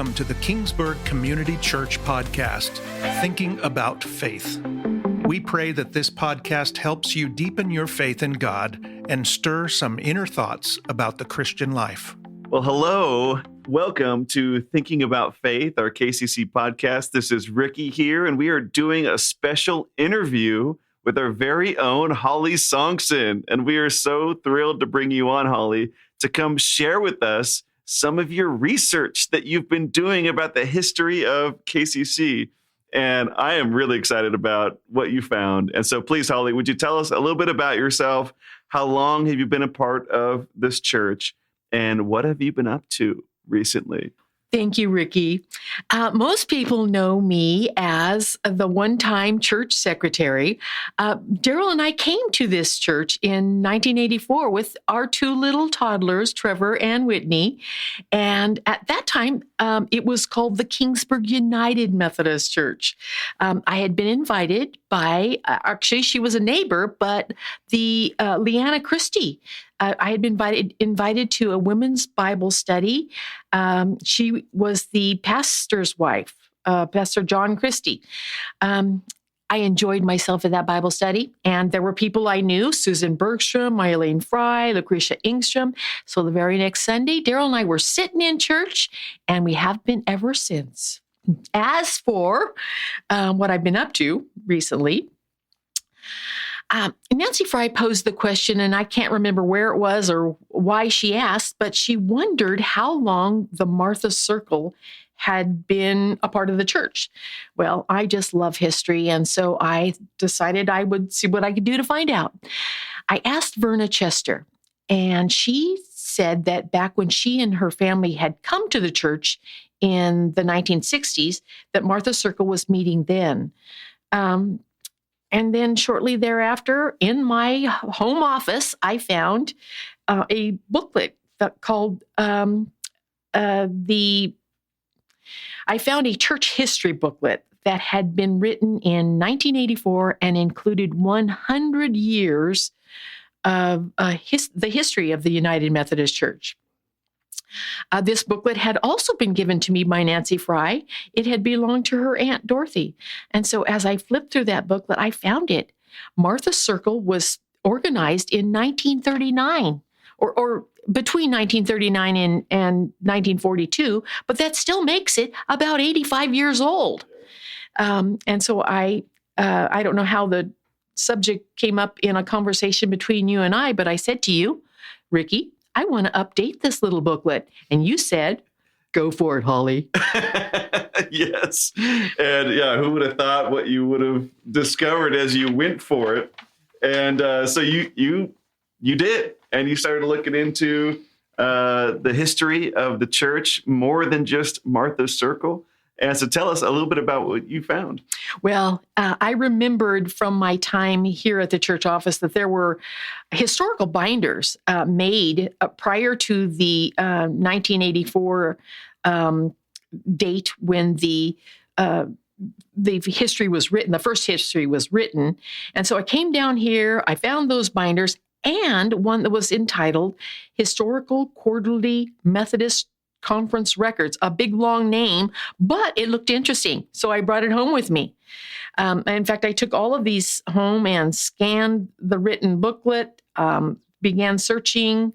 Welcome to the Kingsburg Community Church podcast, Thinking About Faith. We pray that this podcast helps you deepen your faith in God and stir some inner thoughts about the Christian life. Well, hello. Welcome to Thinking About Faith, our KCC podcast. This is Ricky here, and we are doing a special interview with our very own Holly Songson. And we are so thrilled to bring you on, Holly, to come share with us some of your research that you've been doing about the history of KCC. And I am really excited about what you found. And so please, Holly, would you tell us a little bit about yourself? How long have you been a part of this church? And what have you been up to recently? Thank you, Ricky. Most people know me as the one-time church secretary. Daryl and I came to this church in 1984 with our two little toddlers, Trevor and Whitney. And at that time, it was called the Kingsburg United Methodist Church. I had been invited by, actually, she was a neighbor, but the Leanna Christie. I had been invited to a women's Bible study. She was the pastor's wife, Pastor John Christie. I enjoyed myself at that Bible study, and there were people I knew, Susan Bergstrom, Mylene Fry, Lucretia Ingstrom. So the very next Sunday, Daryl and I were sitting in church, and we have been ever since. As for what I've been up to recently, Nancy Fry posed the question, and I can't remember where it was or why she asked, but she wondered how long the Martha Circle had been a part of the church. Well, I just love history, and so I decided I would see what I could do to find out. I asked Verna Chester, and she said that back when she and her family had come to the church in the 1960s, that Martha Circle was meeting then. And then shortly thereafter, in my home office, I found a booklet called I found a church history booklet that had been written in 1984 and included 100 years of the history of the United Methodist Church. This booklet had also been given to me by Nancy Fry. It had belonged to her Aunt Dorothy. And so as I flipped through that booklet, I found it. Martha Circle was organized in 1939, or between 1939 and 1942, but that still makes it about 85 years old. And so I don't know how the subject came up in a conversation between you and I, but I said to you, Ricky, I want to update this little booklet. And you said, go for it, Holly. Yes. And yeah, who would have thought what you would have discovered as you went for it? And so you did. And you started looking into the history of the church more than just Martha's Circle. And so tell us a little bit about what you found. Well, I remembered from my time here at the church office that there were historical binders made prior to the 1984 date when the history was written, the first history was written. And so I came down here, I found those binders and one that was entitled Historical Quarterly Methodist Conference Records, a big long name, but it looked interesting. So I brought it home with me. In fact, I took all of these home and scanned the written booklet, began searching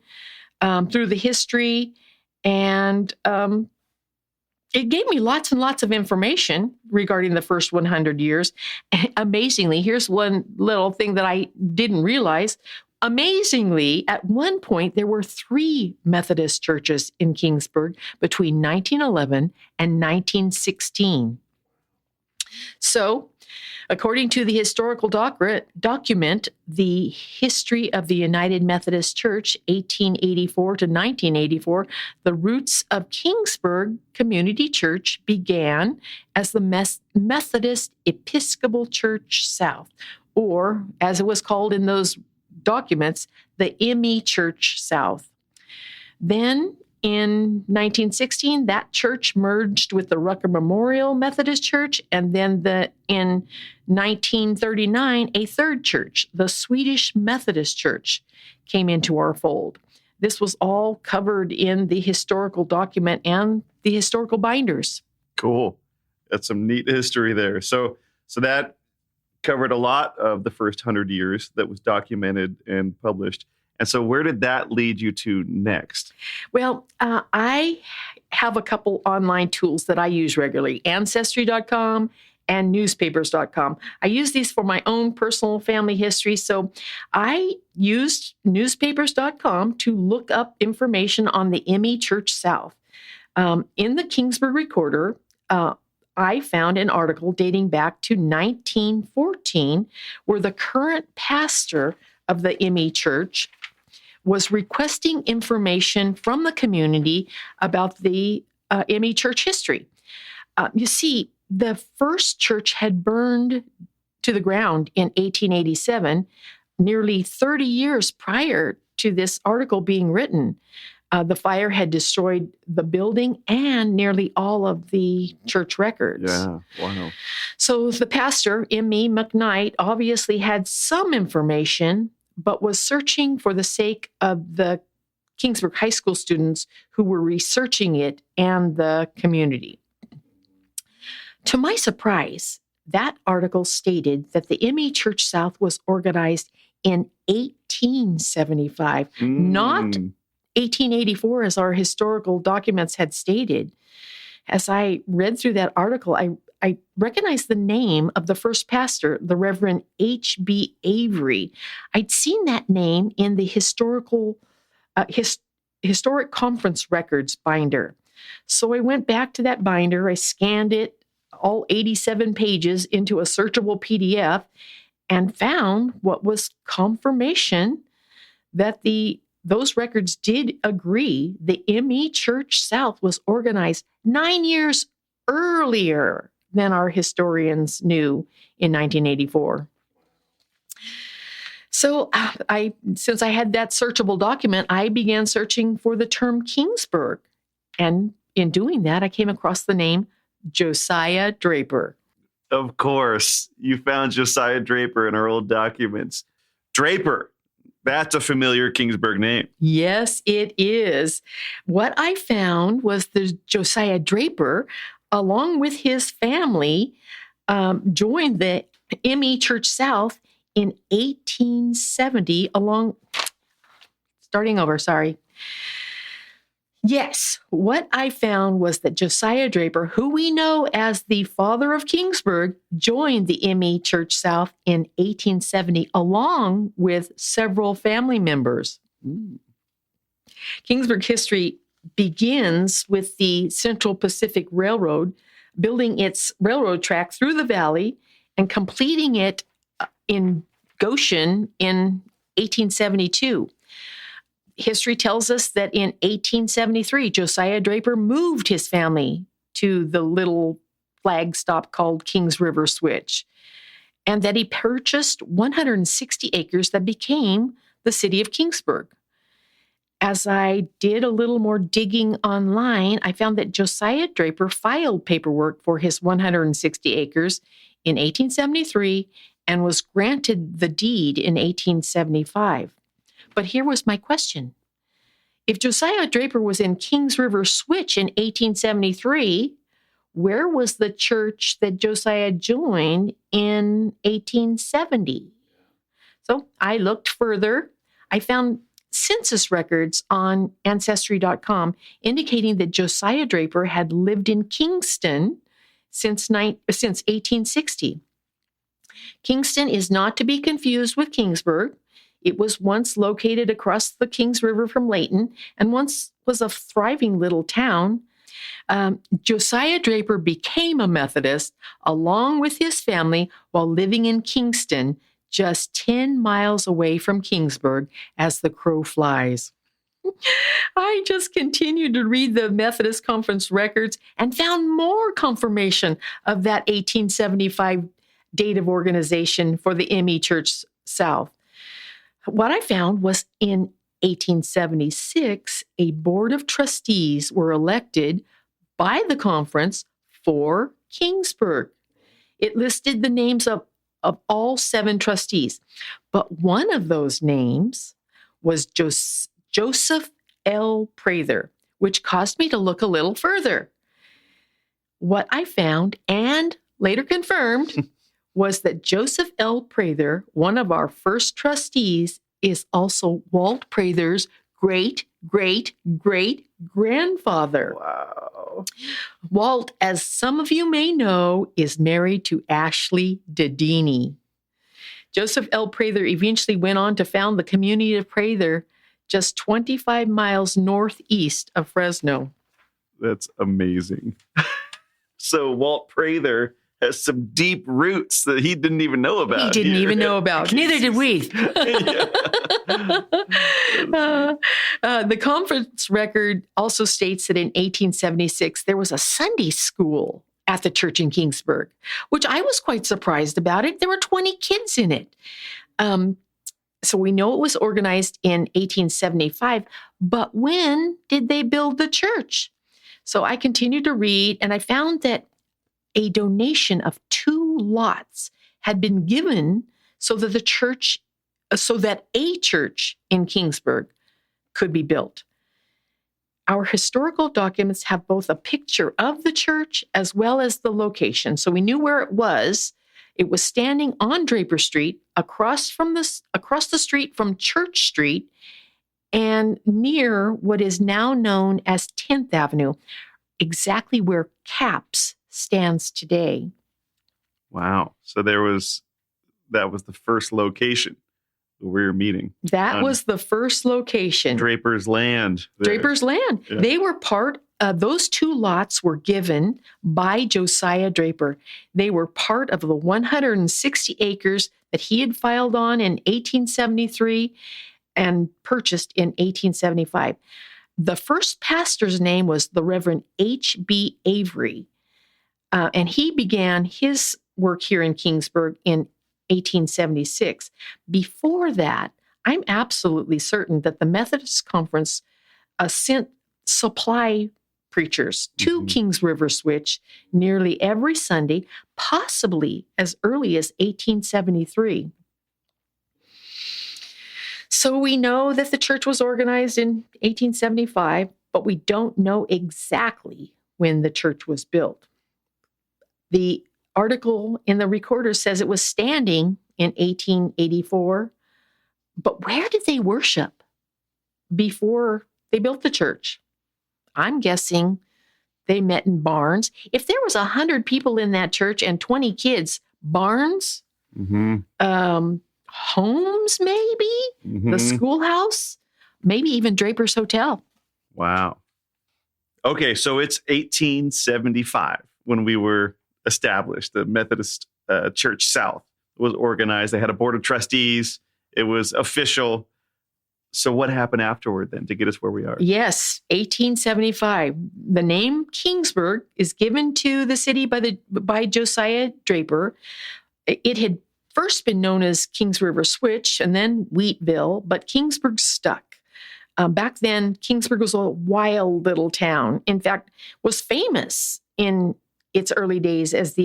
through the history, and it gave me lots and lots of information regarding the first 100 years. Amazingly, here's one little thing that I didn't realize. Amazingly, at one point, there were 3 Methodist churches in Kingsburg between 1911 and 1916. So, according to the historical document, the history of the United Methodist Church, 1884 to 1984, the roots of Kingsburg Community Church began as the Methodist Episcopal Church South, or as it was called in those documents, the ME Church South. Then in 1916, that church merged with the Rucker Memorial Methodist Church, and then in 1939, a third church, the Swedish Methodist Church, came into our fold. This was all covered in the historical document and the historical binders. Cool. That's some neat history there. So that covered a lot of the first 100 years that was documented and published. And so where did that lead you to next? Well, I have a couple online tools that I use regularly, Ancestry.com and newspapers.com. I use these for my own personal family history. So I used newspapers.com to look up information on the ME Church South. In the Kingsburg Recorder, I found an article dating back to 1914 where the current pastor of the ME Church was requesting information from the community about the ME Church history. You see, the first church had burned to the ground in 1887, nearly 30 years prior to this article being written. The fire had destroyed the building and nearly all of the church records. Yeah, wow. So the pastor, M.E. McKnight, obviously had some information, but was searching for the sake of the Kingsburg High School students who were researching it and the community. To my surprise, that article stated that the ME Church South was organized in 1875, not 1884, as our historical documents had stated. As I read through that article, I recognized the name of the first pastor, the Reverend H.B. Avery. I'd seen that name in the historic conference records binder. So I went back to that binder, I scanned it, all 87 pages, into a searchable PDF, and found what was confirmation that those records did agree the ME Church South was organized 9 years earlier than our historians knew in 1984. So since I had that searchable document, I began searching for the term Kingsburg. And in doing that, I came across the name Josiah Draper. Of course, you found Josiah Draper in our old documents. Draper. That's a familiar Kingsburg name. Yes, it is. What I found was the Josiah Draper, along with his family, joined the ME Church South in 1870 Yes, what I found was that Josiah Draper, who we know as the father of Kingsburg, joined the ME Church South in 1870, along with several family members. Kingsburg history begins with the Central Pacific Railroad building its railroad track through the valley and completing it in Goshen in 1872. History tells us that in 1873, Josiah Draper moved his family to the little flag stop called Kings River Switch, and that he purchased 160 acres that became the city of Kingsburg. As I did a little more digging online, I found that Josiah Draper filed paperwork for his 160 acres in 1873 and was granted the deed in 1875. But here was my question. If Josiah Draper was in Kings River Switch in 1873, where was the church that Josiah joined in 1870? So I looked further. I found census records on Ancestry.com indicating that Josiah Draper had lived in Kingston since 1860. Kingston is not to be confused with Kingsburg. It was once located across the Kings River from Layton and once was a thriving little town. Josiah Draper became a Methodist along with his family while living in Kingston, just 10 miles away from Kingsburg as the crow flies. I just continued to read the Methodist Conference records and found more confirmation of that 1875 date of organization for the ME Church South. What I found was in 1876, a board of trustees were elected by the conference for Kingsburg. It listed the names of all 7 trustees, but one of those names was Joseph L. Prather, which caused me to look a little further. What I found, and later confirmed, was that Joseph L. Prather, one of our first trustees, is also Walt Prather's great-great-great-grandfather. Wow. Walt, as some of you may know, is married to Ashley Dedini. Joseph L. Prather eventually went on to found the community of Prather just 25 miles northeast of Fresno. That's amazing. So Walt Prather has some deep roots that he didn't even know about. He didn't even know about. Neither did we. The conference record also states that in 1876, there was a Sunday school at the church in Kingsburg, which I was quite surprised about it. There were 20 kids in it. So we know it was organized in 1875, but when did they build the church? So I continued to read, and I found that a donation of 2 lots had been given so that a church in Kingsburg could be built. Our historical documents have both a picture of the church as well as the location. So we knew where it was. It was standing on Draper Street, across the street from Church Street, and near what is now known as 10th Avenue, exactly where Caps stands today. Wow. So that was the first location where we were meeting. That was the first location. Draper's Land. There. Draper's Land. Yeah. They were those 2 lots were given by Josiah Draper. They were part of the 160 acres that he had filed on in 1873 and purchased in 1875. The first pastor's name was the Reverend H.B. Avery, and he began his work here in Kingsburg in 1876. Before that, I'm absolutely certain that the Methodist Conference sent supply preachers to Kings River Switch nearly every Sunday, possibly as early as 1873. So we know that the church was organized in 1875, but we don't know exactly when the church was built. The article in the Recorder says it was standing in 1884, but where did they worship before they built the church? I'm guessing they met in barns. If there was 100 people in that church and 20 kids, barns, homes maybe, the schoolhouse, maybe even Draper's Hotel. Wow. Okay, so it's 1875 when we were established. The Methodist Church South was organized. They had a board of trustees. It was official. So what happened afterward then to get us where we are? Yes, 1875. The name Kingsburg is given to the city by Josiah Draper. It had first been known as Kings River Switch and then Wheatville, but Kingsburg stuck. Back then, Kingsburg was a wild little town. In fact, was famous in its early days as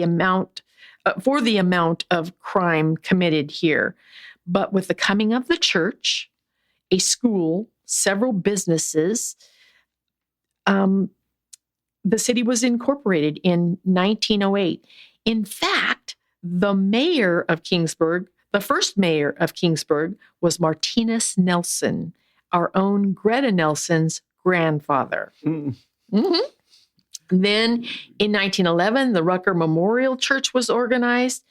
for the amount of crime committed here. But with the coming of the church, a school, several businesses, the city was incorporated in 1908. In fact, the mayor of Kingsburg, the first mayor of Kingsburg, was Martinus Nelson, our own Greta Nelson's grandfather. Then in 1911, the Rucker Memorial Church was organized.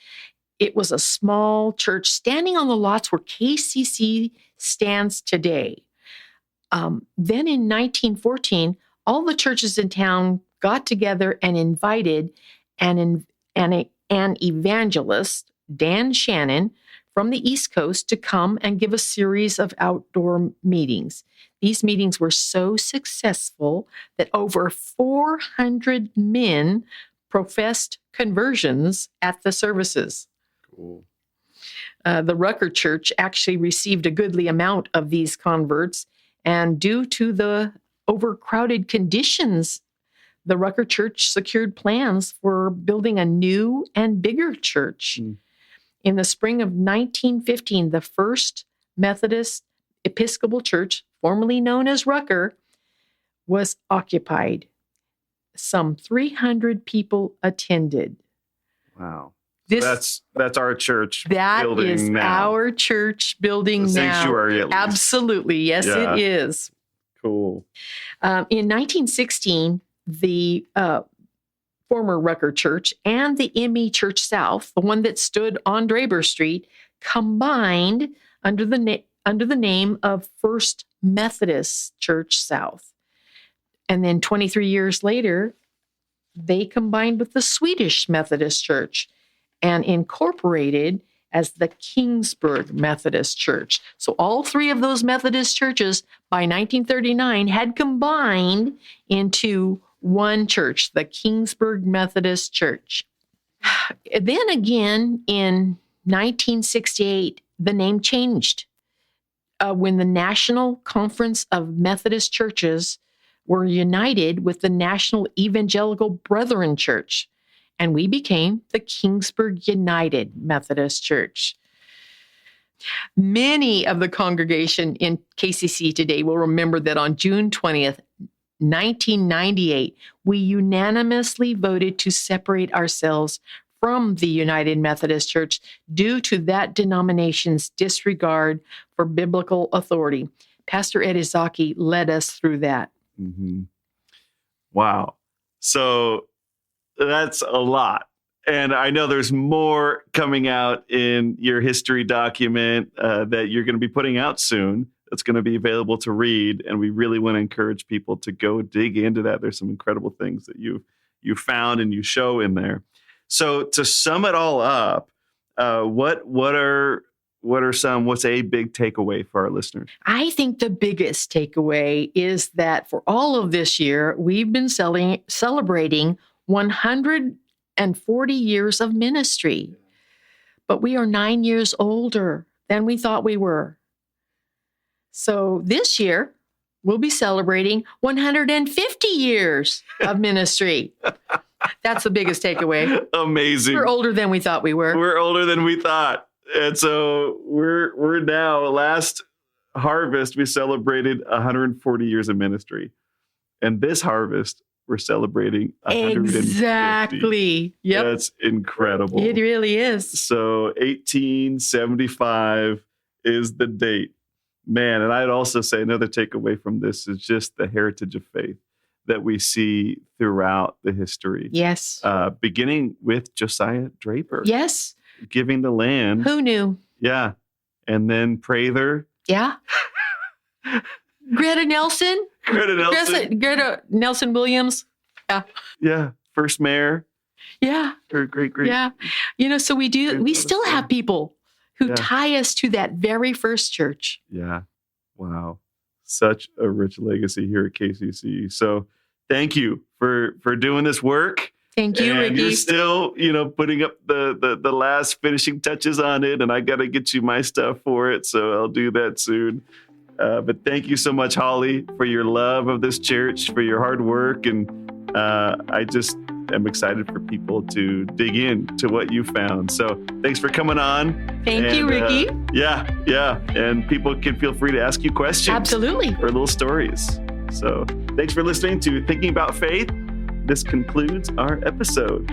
It was a small church standing on the lots where KCC stands today. Then in 1914, all the churches in town got together and invited an evangelist, Dan Shannon, from the East Coast to come and give a series of outdoor meetings. These meetings were so successful that over 400 men professed conversions at the services. Cool. The Rucker Church actually received a goodly amount of these converts, and due to the overcrowded conditions, the Rucker Church secured plans for building a new and bigger church. In the spring of 1915, the First Methodist Episcopal Church, formerly known as Rucker, was occupied. Some 300 people attended. Wow. This, That's our church that building is now. our church building The now. sanctuary, at least. Absolutely. Yes, Yeah. it is. Cool. In 1916, the former Rucker Church and the ME Church South, the one that stood on Draper Street, combined under the name of First Methodist Church South. And then 23 years later, they combined with the Swedish Methodist Church and incorporated as the Kingsburg Methodist Church. So all three of those Methodist churches by 1939 had combined into one church, the Kingsburg Methodist Church. Then again, in 1968, the name changed when the National Conference of Methodist Churches were united with the National Evangelical Brethren Church, and we became the Kingsburg United Methodist Church. Many of the congregation in KCC today will remember that on June 20th, 1998, we unanimously voted to separate ourselves from the United Methodist Church due to that denomination's disregard for biblical authority. Pastor Ed Izaki led us through that. Mm-hmm. Wow. So that's a lot. And I know there's more coming out in your history document that you're going to be putting out soon. That's going to be available to read. And we really want to encourage people to go dig into that. There's some incredible things that you found and you show in there. So to sum it all up, what's a big takeaway for our listeners? I think the biggest takeaway is that for all of this year, we've been celebrating 140 years of ministry, but we are 9 years older than we thought we were. So this year, we'll be celebrating 150 years of ministry. That's the biggest takeaway. Amazing. We're older than we thought we were. We're older than we thought. And so we're now, last harvest, we celebrated 140 years of ministry. And this harvest, we're celebrating 150. Exactly. Yep. That's incredible. It really is. So 1875 is the date. Man, and I'd also say another takeaway from this is just the heritage of faith that we see throughout the history. Yes. Beginning with Josiah Draper. Yes. Giving the land. Who knew? Yeah. And then Prather. Yeah. Greta Nelson. Greta Nelson Williams. Yeah. Yeah. First mayor. Yeah. Her great. Yeah. So we still have people who tie us to that very first church. Yeah. Wow. Such a rich legacy here at KCC. So thank you for doing this work. Thank you, Ricky. You're still, putting up the last finishing touches on it, and I got to get you my stuff for it, so I'll do that soon. But thank you so much, Holly, for your love of this church, for your hard work, and I just am excited for people to dig into what you found. So thanks for coming on. Thank you, Ricky. Yeah. And people can feel free to ask you questions. Absolutely. Or little stories. So thanks for listening to Thinking About Faith. This concludes our episode.